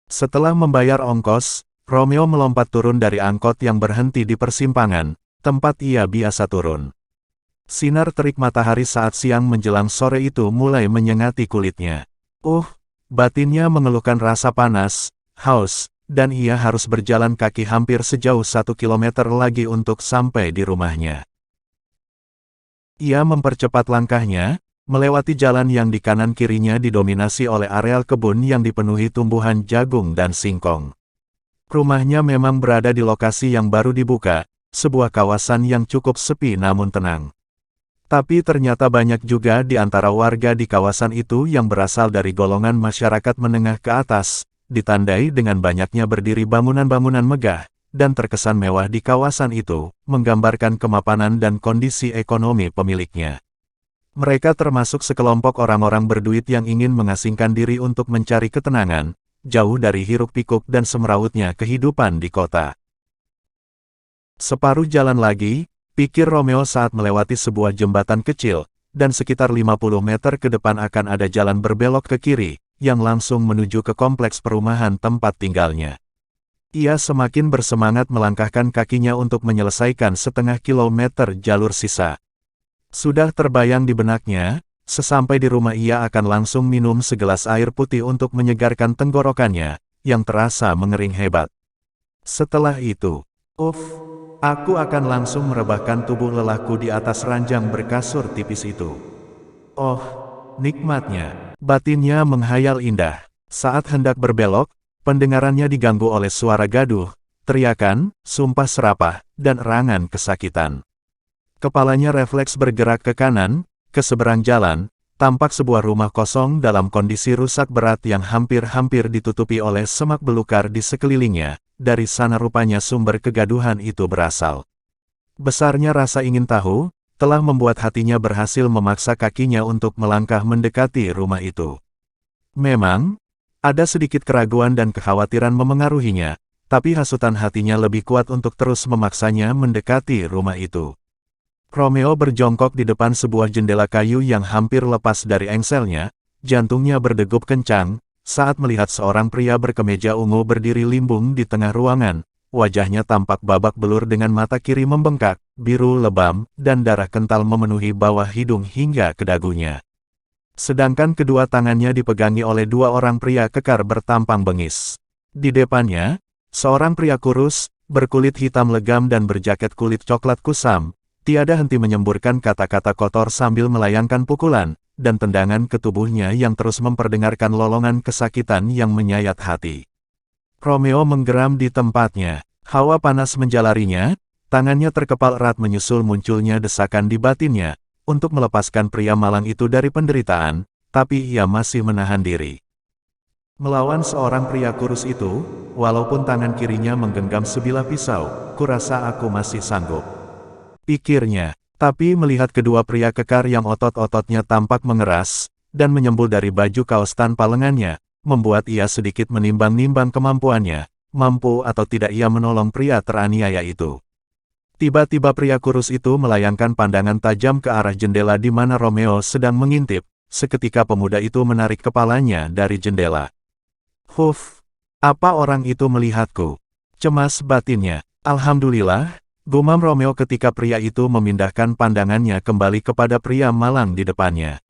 Setelah membayar ongkos, Romeo melompat turun dari angkot yang berhenti di persimpangan, tempat ia biasa turun. Sinar terik matahari saat siang menjelang sore itu mulai menyengati kulitnya. Batinnya mengeluhkan rasa panas, haus, dan ia harus berjalan kaki hampir sejauh 1 kilometer lagi untuk sampai di rumahnya. Ia mempercepat langkahnya, melewati jalan yang di kanan kirinya didominasi oleh areal kebun yang dipenuhi tumbuhan jagung dan singkong. Rumahnya memang berada di lokasi yang baru dibuka, sebuah kawasan yang cukup sepi namun tenang. Tapi ternyata banyak juga di antara warga di kawasan itu yang berasal dari golongan masyarakat menengah ke atas, ditandai dengan banyaknya berdiri bangunan-bangunan megah, dan terkesan mewah di kawasan itu, menggambarkan kemapanan dan kondisi ekonomi pemiliknya. Mereka termasuk sekelompok orang-orang berduit yang ingin mengasingkan diri untuk mencari ketenangan, jauh dari hiruk-pikuk dan semerautnya kehidupan di kota. Separuh jalan lagi, pikir Romeo saat melewati sebuah jembatan kecil, dan sekitar 50 meter ke depan akan ada jalan berbelok ke kiri, yang langsung menuju ke kompleks perumahan tempat tinggalnya. Ia semakin bersemangat melangkahkan kakinya untuk menyelesaikan setengah kilometer jalur sisa. Sudah terbayang di benaknya, sesampai di rumah ia akan langsung minum segelas air putih untuk menyegarkan tenggorokannya, yang terasa mengering hebat. Setelah itu, aku akan langsung merebahkan tubuh lelahku di atas ranjang berkasur tipis itu. Nikmatnya, batinnya menghayal indah. Saat hendak berbelok, pendengarannya diganggu oleh suara gaduh, teriakan, sumpah serapah, dan erangan kesakitan. Kepalanya refleks bergerak ke kanan, ke seberang jalan, tampak sebuah rumah kosong dalam kondisi rusak berat yang hampir-hampir ditutupi oleh semak belukar di sekelilingnya. Dari sana rupanya sumber kegaduhan itu berasal. Besarnya rasa ingin tahu, telah membuat hatinya berhasil memaksa kakinya untuk melangkah mendekati rumah itu. Memang, ada sedikit keraguan dan kekhawatiran memengaruhinya, tapi hasutan hatinya lebih kuat untuk terus memaksanya mendekati rumah itu. Romeo berjongkok di depan sebuah jendela kayu yang hampir lepas dari engselnya, jantungnya berdegup kencang, saat melihat seorang pria berkemeja ungu berdiri limbung di tengah ruangan. Wajahnya tampak babak belur dengan mata kiri membengkak, biru lebam, dan darah kental memenuhi bawah hidung hingga ke dagunya. Sedangkan kedua tangannya dipegangi oleh dua orang pria kekar bertampang bengis. Di depannya, seorang pria kurus, berkulit hitam legam dan berjaket kulit coklat kusam, tiada henti menyemburkan kata-kata kotor sambil melayangkan pukulan dan tendangan ke tubuhnya yang terus memperdengarkan lolongan kesakitan yang menyayat hati. Romeo menggeram di tempatnya. Hawa panas menjalarinya, tangannya terkepal erat menyusul munculnya desakan di batinnya, untuk melepaskan pria malang itu dari penderitaan, tapi ia masih menahan diri. Melawan seorang pria kurus itu, walaupun tangan kirinya menggenggam sebilah pisau, kurasa aku masih sanggup. Pikirnya, tapi melihat kedua pria kekar yang otot-ototnya tampak mengeras, dan menyembul dari baju kaos tanpa lengannya, membuat ia sedikit menimbang-nimbang kemampuannya, mampu atau tidak ia menolong pria teraniaya itu. Tiba-tiba pria kurus itu melayangkan pandangan tajam ke arah jendela di mana Romeo sedang mengintip, seketika pemuda itu menarik kepalanya dari jendela. Apa orang itu melihatku? Cemas batinnya. Alhamdulillah, gumam Romeo ketika pria itu memindahkan pandangannya kembali kepada pria malang di depannya.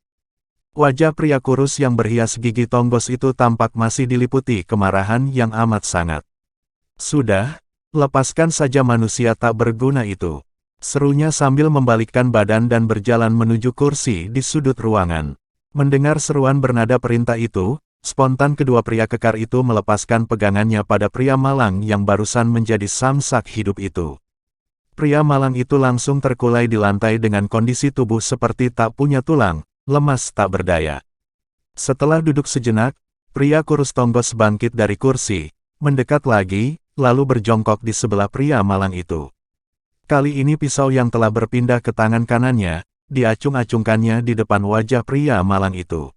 Wajah pria kurus yang berhias gigi tonggos itu tampak masih diliputi kemarahan yang amat sangat. Sudah, lepaskan saja manusia tak berguna itu, serunya sambil membalikkan badan dan berjalan menuju kursi di sudut ruangan. Mendengar seruan bernada perintah itu, spontan kedua pria kekar itu melepaskan pegangannya pada pria malang yang barusan menjadi samsak hidup itu. Pria malang itu langsung terkulai di lantai dengan kondisi tubuh seperti tak punya tulang, lemas tak berdaya. Setelah duduk sejenak, pria kurus tonggos bangkit dari kursi, mendekat lagi, lalu berjongkok di sebelah pria malang itu. Kali ini pisau yang telah berpindah ke tangan kanannya, diacung-acungkannya di depan wajah pria malang itu.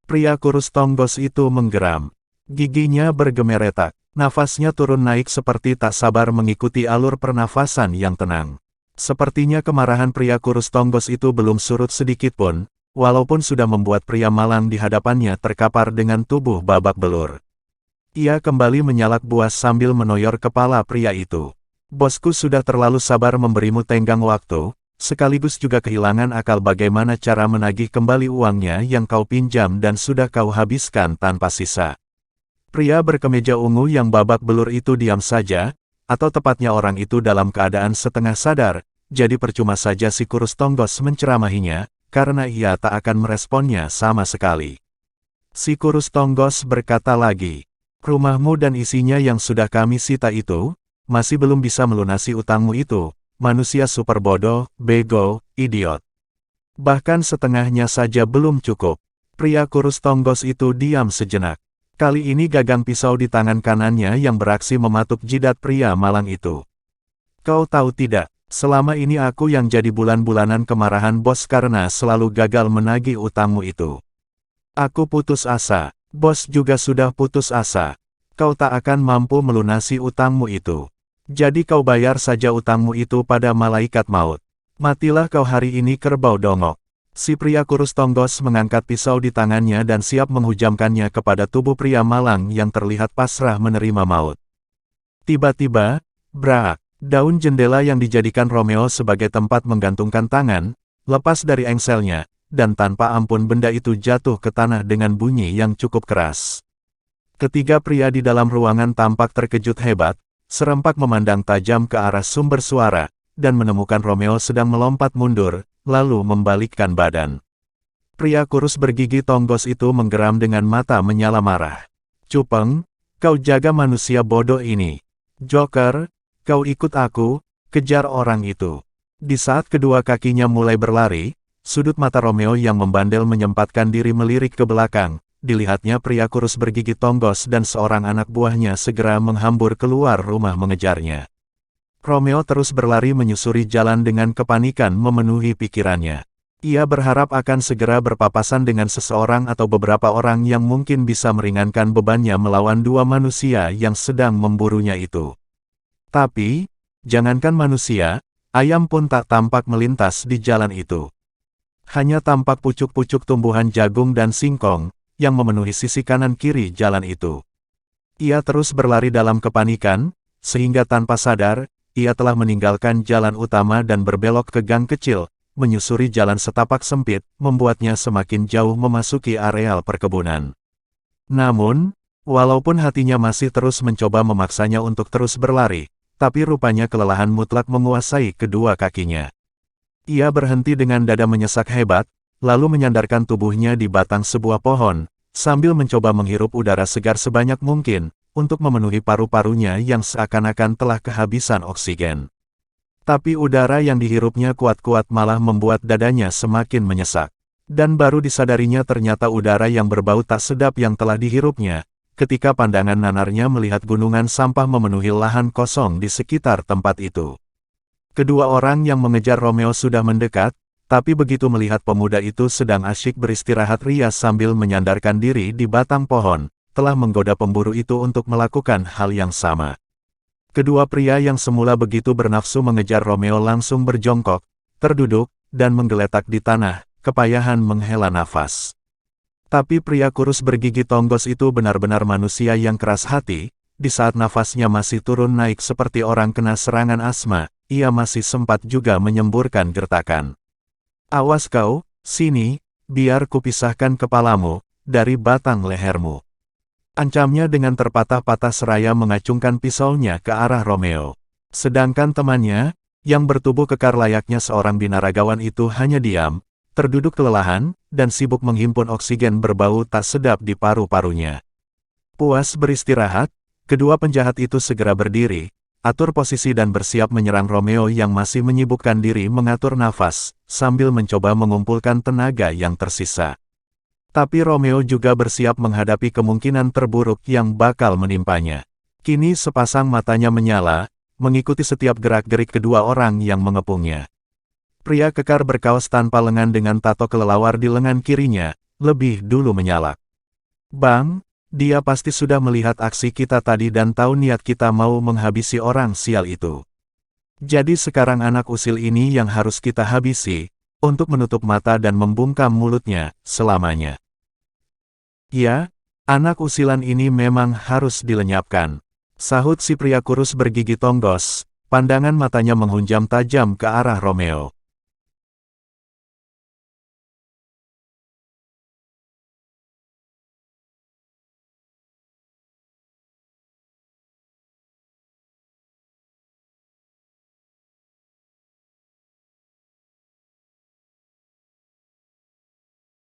Pria kurus tonggos itu menggeram. Giginya bergemeretak. Nafasnya turun naik seperti tak sabar mengikuti alur pernafasan yang tenang. Sepertinya kemarahan pria kurus tonggos itu belum surut sedikit pun, walaupun sudah membuat pria malang di hadapannya terkapar dengan tubuh babak belur. Ia kembali menyalak buas sambil menoyor kepala pria itu. Bosku sudah terlalu sabar memberimu tenggang waktu, sekaligus juga kehilangan akal bagaimana cara menagih kembali uangnya yang kau pinjam dan sudah kau habiskan tanpa sisa. Pria berkemeja ungu yang babak belur itu diam saja, atau tepatnya orang itu dalam keadaan setengah sadar, jadi percuma saja si kurus tonggos menceramahinya, karena ia tak akan meresponnya sama sekali. Si kurus tonggos berkata lagi, rumahmu dan isinya yang sudah kami sita itu, masih belum bisa melunasi utangmu itu, manusia super bodoh, bego, idiot. Bahkan setengahnya saja belum cukup. Pria kurus tonggos itu diam sejenak. Kali ini gagang pisau di tangan kanannya yang beraksi mematuk jidat pria malang itu. Kau tahu tidak, selama ini aku yang jadi bulan-bulanan kemarahan bos karena selalu gagal menagih utangmu itu. Aku putus asa. Bos juga sudah putus asa. Kau tak akan mampu melunasi utangmu itu. Jadi kau bayar saja utangmu itu pada malaikat maut. Matilah kau hari ini kerbau dongok. Si pria kurus tonggos mengangkat pisau di tangannya dan siap menghujamkannya kepada tubuh pria malang yang terlihat pasrah menerima maut. Tiba-tiba, brak, daun jendela yang dijadikan Romeo sebagai tempat menggantungkan tangan, lepas dari engselnya, dan tanpa ampun benda itu jatuh ke tanah dengan bunyi yang cukup keras. Ketiga pria di dalam ruangan tampak terkejut hebat, serempak memandang tajam ke arah sumber suara, dan menemukan Romeo sedang melompat mundur, lalu membalikkan badan. Pria kurus bergigi tonggos itu menggeram dengan mata menyala marah. Cupeng, kau jaga manusia bodoh ini. Joker, kau ikut aku, kejar orang itu. Di saat kedua kakinya mulai berlari, sudut mata Romeo yang membandel menyempatkan diri melirik ke belakang, dilihatnya pria kurus bergigi tonggos dan seorang anak buahnya segera menghambur keluar rumah mengejarnya. Romeo terus berlari menyusuri jalan dengan kepanikan memenuhi pikirannya. Ia berharap akan segera berpapasan dengan seseorang atau beberapa orang yang mungkin bisa meringankan bebannya melawan dua manusia yang sedang memburunya itu. Tapi, jangankan manusia, ayam pun tak tampak melintas di jalan itu. Hanya tampak pucuk-pucuk tumbuhan jagung dan singkong, yang memenuhi sisi kanan-kiri jalan itu. Ia terus berlari dalam kepanikan, sehingga tanpa sadar, ia telah meninggalkan jalan utama dan berbelok ke gang kecil, menyusuri jalan setapak sempit, membuatnya semakin jauh memasuki areal perkebunan. Namun, walaupun hatinya masih terus mencoba memaksanya untuk terus berlari, tapi rupanya kelelahan mutlak menguasai kedua kakinya. Ia berhenti dengan dada menyesak hebat, lalu menyandarkan tubuhnya di batang sebuah pohon, sambil mencoba menghirup udara segar sebanyak mungkin, untuk memenuhi paru-parunya yang seakan-akan telah kehabisan oksigen. Tapi udara yang dihirupnya kuat-kuat malah membuat dadanya semakin menyesak. Dan baru disadarinya ternyata udara yang berbau tak sedap yang telah dihirupnya, ketika pandangan nanarnya melihat gunungan sampah memenuhi lahan kosong di sekitar tempat itu. Kedua orang yang mengejar Romeo sudah mendekat, tapi begitu melihat pemuda itu sedang asyik beristirahat rias sambil menyandarkan diri di batang pohon, telah menggoda pemburu itu untuk melakukan hal yang sama. Kedua pria yang semula begitu bernafsu mengejar Romeo langsung berjongkok, terduduk, dan menggeletak di tanah, kepayahan menghela nafas. Tapi pria kurus bergigi tonggos itu benar-benar manusia yang keras hati, di saat nafasnya masih turun naik seperti orang kena serangan asma, ia masih sempat juga menyemburkan gertakan. Awas kau, sini, biar kupisahkan kepalamu, dari batang lehermu. Ancamnya dengan terpatah-patah seraya mengacungkan pisaunya ke arah Romeo. Sedangkan temannya, yang bertubuh kekar layaknya seorang binaragawan itu hanya diam, terduduk kelelahan, dan sibuk menghimpun oksigen berbau tak sedap di paru-parunya. Puas beristirahat, kedua penjahat itu segera berdiri, atur posisi dan bersiap menyerang Romeo yang masih menyibukkan diri mengatur nafas, sambil mencoba mengumpulkan tenaga yang tersisa. Tapi Romeo juga bersiap menghadapi kemungkinan terburuk yang bakal menimpanya. Kini sepasang matanya menyala, mengikuti setiap gerak-gerik kedua orang yang mengepungnya. Pria kekar berkaos tanpa lengan dengan tato kelelawar di lengan kirinya, lebih dulu menyalak. Bang, dia pasti sudah melihat aksi kita tadi dan tahu niat kita mau menghabisi orang sial itu. Jadi sekarang anak usil ini yang harus kita habisi, untuk menutup mata dan membungkam mulutnya, selamanya. Ya, Anak usilan ini memang harus dilenyapkan. Sahut si pria kurus bergigi tonggos, pandangan matanya menghunjam tajam ke arah Romeo.